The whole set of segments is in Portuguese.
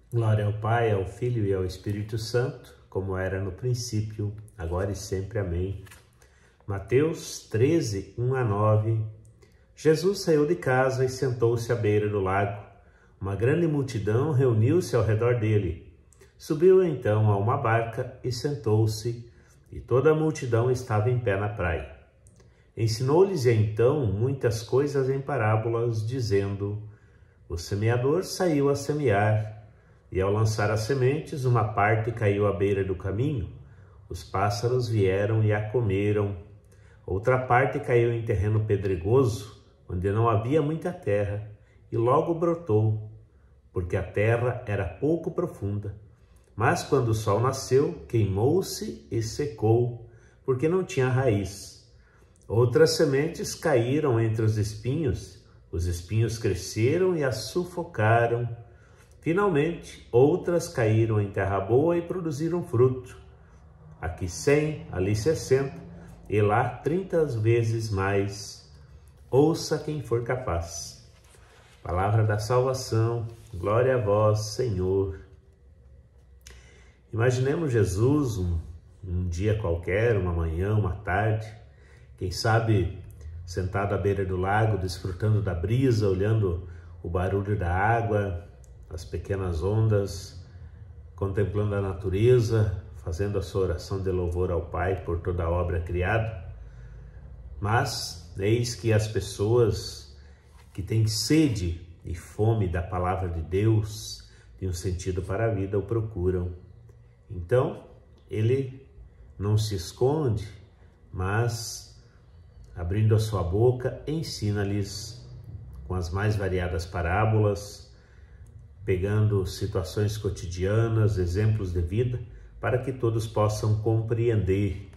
Glória ao Pai, ao Filho e ao Espírito Santo, como era no princípio, agora e sempre. Amém. Mateus 13, 1-9. Jesus saiu de casa e sentou-se à beira do lago. Uma grande multidão reuniu-se ao redor dele. Subiu então a uma barca e sentou-se, e toda a multidão estava em pé na praia. Ensinou-lhes então muitas coisas em parábolas, dizendo: O semeador saiu a semear. E ao lançar as sementes, uma parte caiu à beira do caminho. Os pássaros vieram e a comeram. Outra parte caiu em terreno pedregoso, onde não havia muita terra, e logo brotou, porque a terra era pouco profunda. Mas quando o sol nasceu, queimou-se e secou, porque não tinha raiz. Outras sementes caíram entre os espinhos cresceram e as sufocaram. Finalmente, outras caíram em terra boa e produziram fruto. Aqui 100, ali 60, e lá 30 vezes mais. Ouça quem for capaz. Palavra da salvação, glória a vós, Senhor. Imaginemos Jesus um dia qualquer, uma manhã, uma tarde, quem sabe sentado à beira do lago, desfrutando da brisa, olhando o barulho da água, as pequenas ondas, contemplando a natureza, fazendo a sua oração de louvor ao Pai por toda a obra criada. Mas eis que as pessoas que têm sede e fome da palavra de Deus, de um sentido para a vida, o procuram. Então, ele não se esconde, mas, abrindo a sua boca, ensina-lhes com as mais variadas parábolas, pegando situações cotidianas, exemplos de vida, para que todos possam compreender.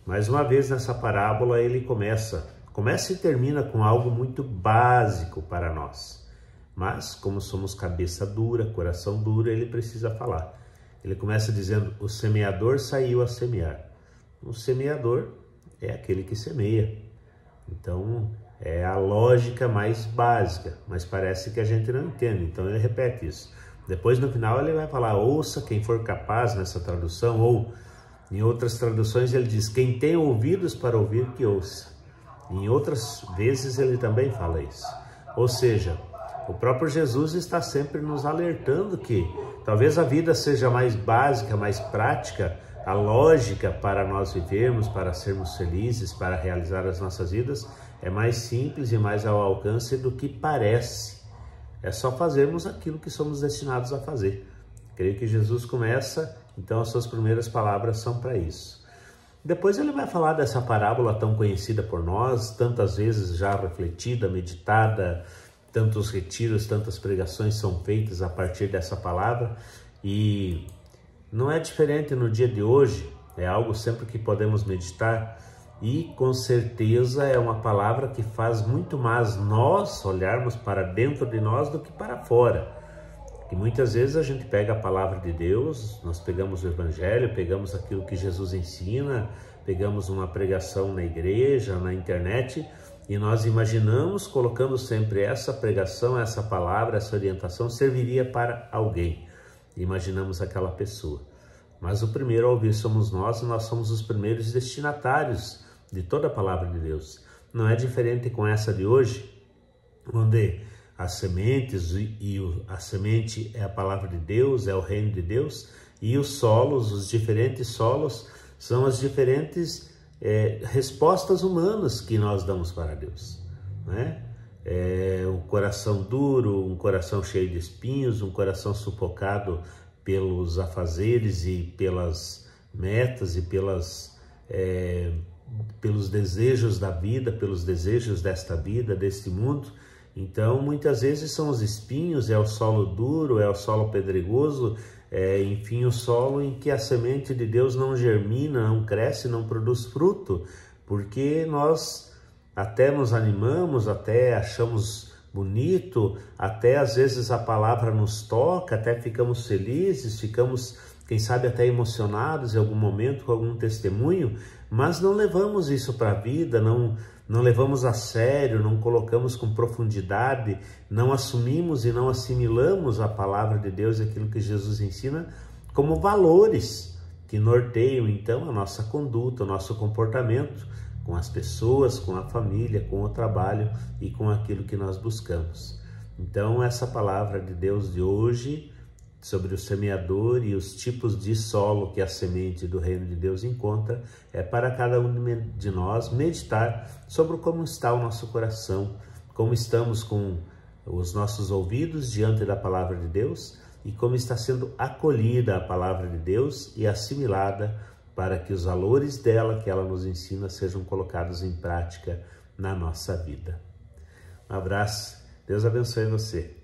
Mais uma vez, nessa parábola, ele começa e termina com algo muito básico para nós. Mas, como somos cabeça dura, coração duro, ele precisa falar. Ele começa dizendo: o semeador saiu a semear. O semeador é aquele que semeia. Então, é a lógica mais básica, mas parece que a gente não entende, então ele repete isso. Depois, no final, ele vai falar: ouça quem for capaz, nessa tradução, ou em outras traduções ele diz: quem tem ouvidos para ouvir, que ouça. Em outras vezes ele também fala isso. Ou seja, o próprio Jesus está sempre nos alertando que talvez a vida seja mais básica, mais prática, a lógica para nós vivermos, para sermos felizes, para realizar as nossas vidas, é mais simples e mais ao alcance do que parece. É só fazermos aquilo que somos destinados a fazer. Creio que Jesus começa, então as suas primeiras palavras são para isso. Depois ele vai falar dessa parábola tão conhecida por nós, tantas vezes já refletida, meditada, tantos retiros, tantas pregações são feitas a partir dessa palavra, e não é diferente no dia de hoje, é algo sempre que podemos meditar. E com certeza é uma palavra que faz muito mais nós olharmos para dentro de nós do que para fora. E muitas vezes a gente pega a palavra de Deus, nós pegamos o Evangelho, pegamos aquilo que Jesus ensina, pegamos uma pregação na igreja, na internet, e nós imaginamos, colocando sempre essa pregação, essa palavra, essa orientação serviria para alguém. Imaginamos aquela pessoa. Mas o primeiro a ouvir somos nós, e nós somos os primeiros destinatários de toda a palavra de Deus. Não é diferente com essa de hoje, onde as sementes a semente é a palavra de Deus, é o reino de Deus, e os solos, os diferentes solos, são as diferentes respostas humanas que nós damos para Deus, né? Um coração duro, um coração cheio de espinhos, um coração sufocado pelos afazeres e pelas metas e pelos desejos da vida, pelos desejos desta vida, deste mundo. Então, muitas vezes são os espinhos, é o solo duro, é o solo pedregoso, enfim, o solo em que a semente de Deus não germina, não cresce, não produz fruto, porque nós até nos animamos, até achamos bonito, até às vezes a palavra nos toca, até ficamos felizes, ficamos, quem sabe, até emocionados em algum momento com algum testemunho, mas não levamos isso para a vida, não levamos a sério, não colocamos com profundidade, não assumimos e não assimilamos a palavra de Deus e aquilo que Jesus ensina como valores que norteiam então a nossa conduta, o nosso comportamento com as pessoas, com a família, com o trabalho e com aquilo que nós buscamos. Então essa palavra de Deus de hoje sobre o semeador e os tipos de solo que a semente do reino de Deus encontra, é para cada um de nós meditar sobre como está o nosso coração, como estamos com os nossos ouvidos diante da palavra de Deus e como está sendo acolhida a palavra de Deus e assimilada para que os valores dela, que ela nos ensina, sejam colocados em prática na nossa vida. Um abraço, Deus abençoe você.